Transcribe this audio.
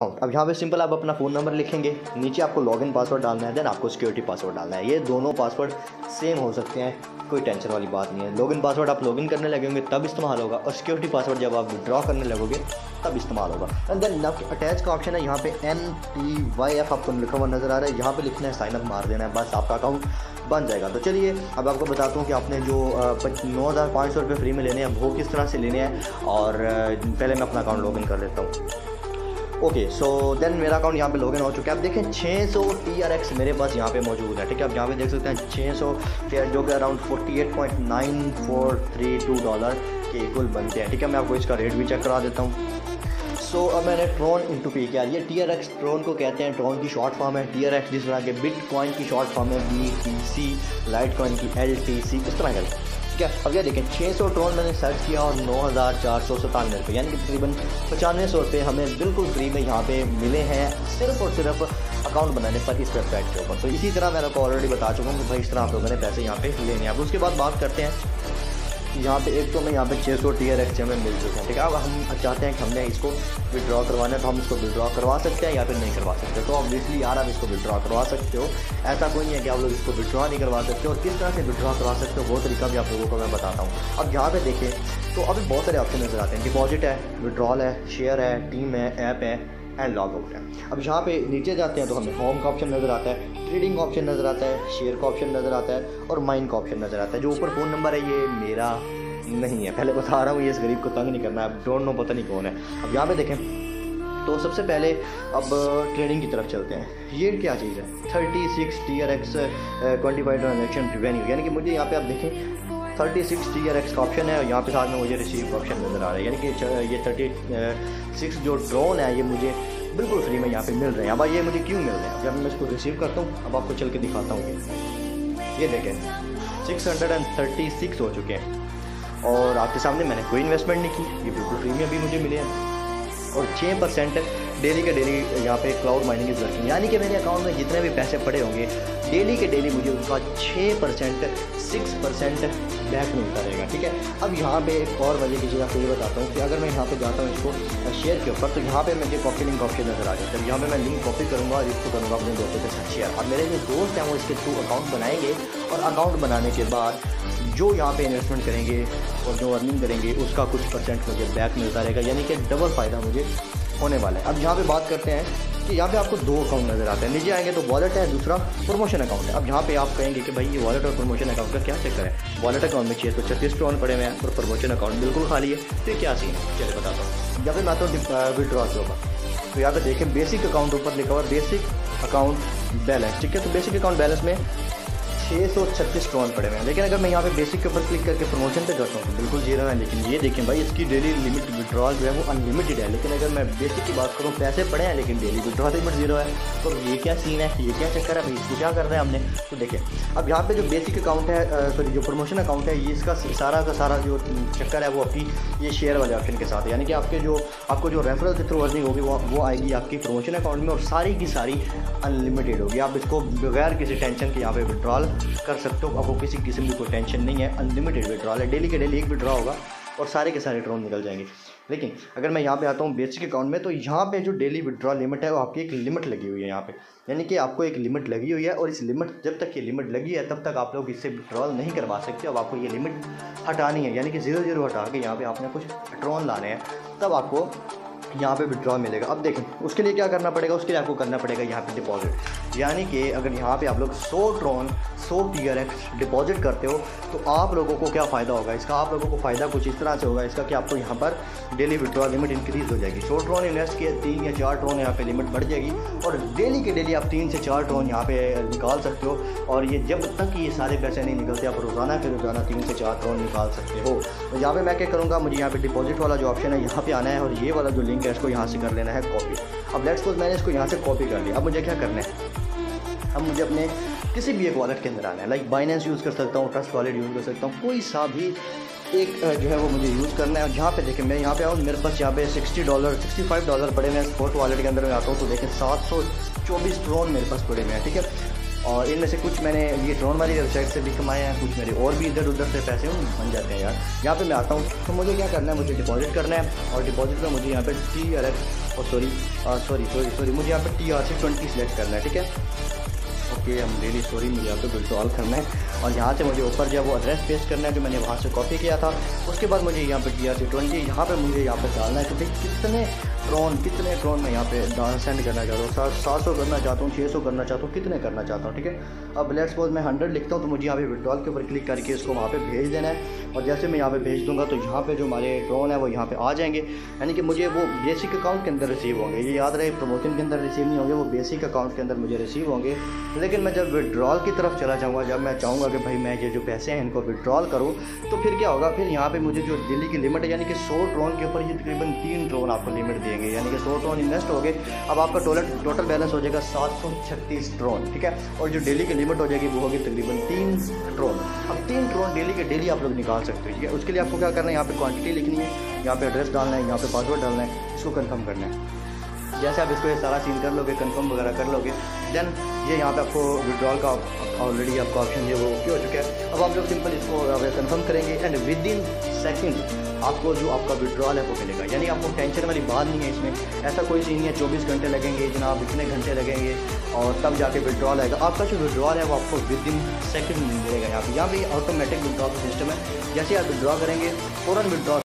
अब यहाँ पे सिंपल आप अपना फ़ोन नंबर लिखेंगे, नीचे आपको लॉगिन पासवर्ड डालना है, देन आपको सिक्योरिटी पासवर्ड डालना है। ये दोनों पासवर्ड सेम हो सकते हैं, कोई टेंशन वाली बात नहीं है। लॉगिन पासवर्ड आप लॉगिन करने लगेंगे तब इस्तेमाल होगा, और सिक्योरिटी पासवर्ड जब आप विड्रॉ करने लगोगे तब इस्तेमाल होगा। एंड देन अटैच का ऑप्शन है, यहाँ पे NTYF आपको लिखा हुआ नज़र आ रहा है, यहाँ पे लिखना है साइनअप मार देना है, बस आपका अकाउंट बन जाएगा। तो चलिए अब आपको बताता हूँ कि आपने जो 9,500 रुपये फ्री में लेने हैं वो किस तरह से लेने हैं। और पहले मैं अपना अकाउंट लॉगिन कर लेता हूँ। ओके सो देन मेरा अकाउंट यहाँ पे लॉगिन हो चुका है। आप देखें 600 TRX मेरे पास यहाँ पे मौजूद है, ठीक है। आप यहाँ पे देख सकते हैं 600 जो कि अराउंड $48.9432 के इक्वल बनते हैं, ठीक है। मैं आपको इसका रेट भी चेक करा देता हूँ। सो अब मैंने ट्रॉन इंटू पी किया। ये TRX ट्रॉन को कहते हैं, ट्रॉन की शॉर्ट फॉर्म है। TRX जिस तरह के बिटकॉइन की शॉर्ट फॉर्म है BTC, लाइटकॉइन की LTC, इस तरह का, ठीक है। अब ये देखें 600 ट्रॉन मैंने सर्च किया और 9,497 रुपये यानी कि तकरीबन 9500 रुपये हमें बिल्कुल फ्री में यहाँ पे मिले हैं, सिर्फ और सिर्फ अकाउंट बनाने पर इस वेबसाइट के ऊपर। तो इसी तरह मैं आपको ऑलरेडी बता चुका हूँ कि भाई इस तरह आप लोगों ने पैसे यहाँ पे लेने हैं। अब उसके बाद बात करते हैं, यहाँ पे एक तो मैं यहाँ पे 600 TRX हमें मिल चुके हैं, ठीक है। अब हम चाहते हैं कि हमने इसको विड्रॉ करवाना है, तो हम इसको विड्रॉ करवा सकते हैं या फिर नहीं करवा सकते। तो ऑब्वियसली यार आप इसको विड्रॉ करवा सकते हो, ऐसा कोई नहीं है कि आप लोग इसको विड्रॉ नहीं करवा सकते। और किस तरह से विड्रॉ करवा सकते हो वो तरीका भी आप लोगों को मैं बताता हूँ। अब यहाँ पे देखें तो अभी बहुत सारे ऑप्शन नज़र आते हैं, डिपॉजिट है, विड्रॉल है, शेयर है, टीम है, ऐप है एंड लॉग आउट है। अब यहाँ पे नीचे जाते हैं तो हमें होम का ऑप्शन नज़र आता है, ट्रेडिंग का ऑप्शन नज़र आता है, शेयर का ऑप्शन नज़र आता है और माइन का ऑप्शन नज़र आता है। जो ऊपर फ़ोन नंबर है ये मेरा नहीं है, पहले बता रहा हूँ, ये इस गरीब को तंग नहीं करना है। अब डोंट नो पता नहीं कौन है। अब यहाँ पे देखें तो सबसे पहले अब ट्रेडिंग की तरफ चलते हैं। ये क्या चीज़ है, 36 TRX 25 ट्रांजेक्शन रिवेन्यू, यानी कि मुझे यहाँ पे आप देखें 36 TRX का ऑप्शन है और यहाँ पे साथ में मुझे रिसीव का ऑप्शन नज़र आ रहा है, यानी कि ये 36 जो ड्रोन है ये मुझे बिल्कुल फ्री में यहाँ पे मिल रहे हैं। अब ये मुझे क्यों मिल रहे हैं, जब मैं इसको रिसीव करता हूँ अब आपको चल के दिखाता हूँ। ये देखें 636 हो चुके हैं और आपके सामने मैंने कोई इन्वेस्टमेंट नहीं की, ये बिल्कुल फ्री में भी मुझे मिले हैं। और 6% डेली के डेली यहाँ पे क्लाउड माइनिंग इज़ वर्किंग, यानी कि मेरे अकाउंट में जितने भी पैसे पड़े होंगे डेली के डेली मुझे उसका 6% बैक मिलता रहेगा, ठीक है। अब यहाँ पे एक और वजह की चीज़ आपको ये बताता हूँ कि अगर मैं यहाँ पे जाता हूँ इसको शेयर के ऊपर, तो यहाँ पे मुझे कॉपी लिंक ऑप्शन नज़र आ जाता है। यहाँ पे मैं लिंक कॉपी करूँगा और इसको करूँगा अपने दोस्तों के साथ शेयर। अब मेरे जो दोस्त हैं वो इसके थ्रू अकाउंट बनाएंगे और अकाउंट बनाने के बाद जो यहाँ पे इन्वेस्टमेंट करेंगे और जो अर्निंग करेंगे उसका कुछ परसेंट मुझे बैक मिलता रहेगा, यानी कि डबल फ़ायदा मुझे होने वाला है। अब यहाँ पे बात करते हैं कि यहाँ पे आपको दो अकाउंट नज़र आते हैं, नीचे आएंगे तो वॉलेट है, दूसरा प्रमोशन अकाउंट है। अब यहाँ पे आप कहेंगे कि भाई ये वॉलेट और प्रमोशन अकाउंट का क्या चक्कर है, वॉलेट अकाउंट में 636 ट्रॉन पड़े हुए हैं और प्रमोशन अकाउंट बिल्कुल खाली है, तो क्या सीन है चलिए बताता हूँ। यहाँ पे मैं आता हूँ विड्रॉ के ऊपर, तो यहाँ पे देखें बेसिक अकाउंट ऊपर लिखा हुआ बेसिक अकाउंट बैलेंस, ठीक है। तो बेसिक अकाउंट बैलेंस में 636 ट्रॉन पड़े हुए हैं, लेकिन अगर मैं यहाँ पे बेसिक के ऊपर क्लिक करके प्रमोशन पे करता हूँ तो बिल्कुल जीरो है। लेकिन ये देखें भाई इसकी डेली लिमिट विड्रॉल जो है वो अनलिमिटेड है, लेकिन अगर मैं बेसिक की बात करूँ पैसे पड़े हैं लेकिन डेली विड्रॉल लिमिट जीरो है। तो ये क्या सीन है, ये क्या चक्कर है भाई, इसको क्या कर रहे हैं हमने। तो देखें अब यहाँ पे जो बेसिक अकाउंट है सॉरी जो प्रमोशन अकाउंट है ये इसका सारा का सारा जो चक्कर है वो आपकी ये शेयर वाले ऑप्शन के साथ है, यानी कि आपको जो रेफरल के थ्रू अर्निंग होगी वो आएगी आपकी प्रमोशन अकाउंट में और सारी की सारी अनलिमिटेड होगी। आप इसको बगैर किसी टेंशन के यहाँ पे विड्रॉल कर सकते हो, आपको किसी किस्म की कोई टेंशन नहीं है, अनलिमिटेड विड्रॉल है, डेली के डेली एक विड्रॉ होगा और सारे के सारे ट्रॉन निकल जाएंगे। लेकिन अगर मैं यहाँ पे आता हूँ बेसिक अकाउंट में, तो यहाँ पे जो डेली विड्रॉ लिमिट है वो आपकी एक लिमिट लगी हुई है यहाँ पे, यानी कि आपको एक लिमिट लगी हुई है और इस लिमिट जब तक ये लिमिट लगी है तब तक आप लोग इससे विड्रॉल नहीं करवा सकते। अब आपको ये लिमिट हटानी है, यानी कि 0 हटा के यहाँ पे आपने कुछ ट्रॉन लाने हैं तब आपको यहाँ पे विड्रॉ मिलेगा। अब देखें उसके लिए क्या करना पड़ेगा, उसके लिए आपको करना पड़ेगा यहाँ पे डिपॉजिट, यानी कि अगर यहाँ पे आप लोग 100 ट्रॉन 100 TRX डिपॉजिट करते हो तो आप लोगों को क्या फ़ायदा होगा इसका, आप लोगों को फ़ायदा कुछ इस तरह से होगा इसका कि आपको यहाँ पर डेली विड्रॉ लिमिट इंक्रीज़ हो जाएगी। 100 ट्रॉन इन्वेस्ट किए 3 या 4 ट्रॉन यहाँ पे लिमिट बढ़ जाएगी और डेली के डेली आप 3 से 4 ट्रॉन यहाँ पे निकाल सकते हो। और ये जब तक ये सारे पैसे नहीं निकलते आप रोज़ाना 3 से 4 ट्रॉन निकाल सकते हो। तो यहाँ पर मैं क्या करूँगा, मुझे यहाँ पर डिपॉजिट वाला जो ऑप्शन है यहाँ पर आना है और ये वाला जो लिंक है इसको यहाँ से कर लेना है कॉपी। अब लेट्स सपोज मैंने इसको यहाँ से कॉपी कर लिया, अब मुझे क्या करना है, अब मुझे अपने किसी भी एक वॉलेट के अंदर आना है, लाइक बाइनेंस यूज़ कर सकता हूँ, ट्रस्ट वॉलेट यूज़ कर सकता हूँ, कोई सा भी एक जो है वो मुझे यूज़ करना है। और जहाँ पे देखें मैं यहाँ पे आऊँ, मेरे पास यहाँ पे $65 पड़े मैं स्पॉट वॉलेट के अंदर में आता हूँ तो देखें 724 ट्रॉन मेरे पास पड़े हुए हैं, ठीक है। और इनमें से कुछ मैंने ये ट्रॉन वाली वेबसाइट से भी कमाए हैं, कुछ मेरे और भी इधर उधर से पैसे बन जाते हैं यार। यहाँ पे मैं आता हूँ तो मुझे क्या करना है, मुझे डिपॉजिट करना है और डिपॉजिट में मुझे यहाँ पे TRX सॉरी मुझे यहाँ पे TRC20 सेलेक्ट करना है, ठीक है। Okay, I am really sorry, मुझे यहाँ पे विड्रॉल करना है और यहाँ से मुझे ऊपर जो है वो एड्रेस पेस्ट करना है जो मैंने वहाँ से कॉपी किया था। उसके बाद मुझे यहाँ पे TRC20 यहाँ पे मुझे यहाँ पे डालना है कि भाई कितने ट्रॉन मैं यहाँ पे सेंड करना चाहता हूँ। 700 करना चाहता हूँ, 600 करना चाहता हूँ, कितने करना चाहता हूँ, ठीक है। अब लेट्स सपोज मैं 100 लिखता हूँ तो मुझे यहाँ पे विड्रॉल के ऊपर क्लिक करके इसको वहाँ पे भेज देना है। और जैसे मैं यहाँ पे भेज दूँगा तो यहाँ पे जो हमारे ट्रॉन है वो यहाँ पे आ जाएंगे, यानी कि मुझे वो बेसिक अकाउंट के अंदर रिसीव होंगे। ये याद रहे, प्रमोशन के अंदर रिसीव नहीं होंगे, वो बेसिक अकाउंट के अंदर मुझे रिसीव होंगे। लेकिन मैं जब विड्रॉल की तरफ चला जाऊँगा, जब मैं चाहूँगा कि भाई मैं ये जो पैसे हैं इनको विड्रॉल करूँ, तो फिर क्या होगा, फिर यहाँ पे मुझे जो डेली की लिमिट है यानी कि 100 ट्रॉन के ऊपर ये तकरीबन 3 ट्रॉन आपको लिमिट देंगे, यानी कि 100 ट्रॉन इन्वेस्ट हो गए। अब आपका टोटल बैलेंस हो जाएगा 736 ट्रॉन, ठीक है। और जो डेली की लिमिट हो जाएगी वो होगी तकरीबन 3 ट्रॉन। अब 3 ट्रॉन डेली के डेली आप लोग निकाल सकते हो, ठीक है। उसके लिए आपको क्या करना है, यहाँ पे क्वांटिटी लिखनी है, यहाँ पे एड्रेस डालना है, यहाँ पे पासवर्ड डालना है, इसको कंफर्म करना है। जैसे आप इसको ये सारा सीन कर लोगे, कंफर्म वगैरह कर लोगे, देन ये यहाँ पे आपको विड्रॉल का ऑलरेडी आपका ऑप्शन जो वो ओके हो चुका है। अब आप लोग सिंपल इसको कंफर्म करेंगे एंड विद इन सेकेंड आपको जो आपका विड्रॉल है वो मिलेगा। यानी आपको टेंशन वाली बात नहीं है इसमें, ऐसा कोई सीन नहीं है 24 घंटे लगेंगे जनाब, इतने घंटे लगेंगे और तब जाके विड्रॉल आएगा। आपका जो विड्रॉल है वो आपको विद इन सेकेंड मिलेगा। यहाँ पे ऑटोमेटिक विड्रॉल सिस्टम है, जैसे आप विड्रॉ करेंगे फ़ौरन विड्रॉ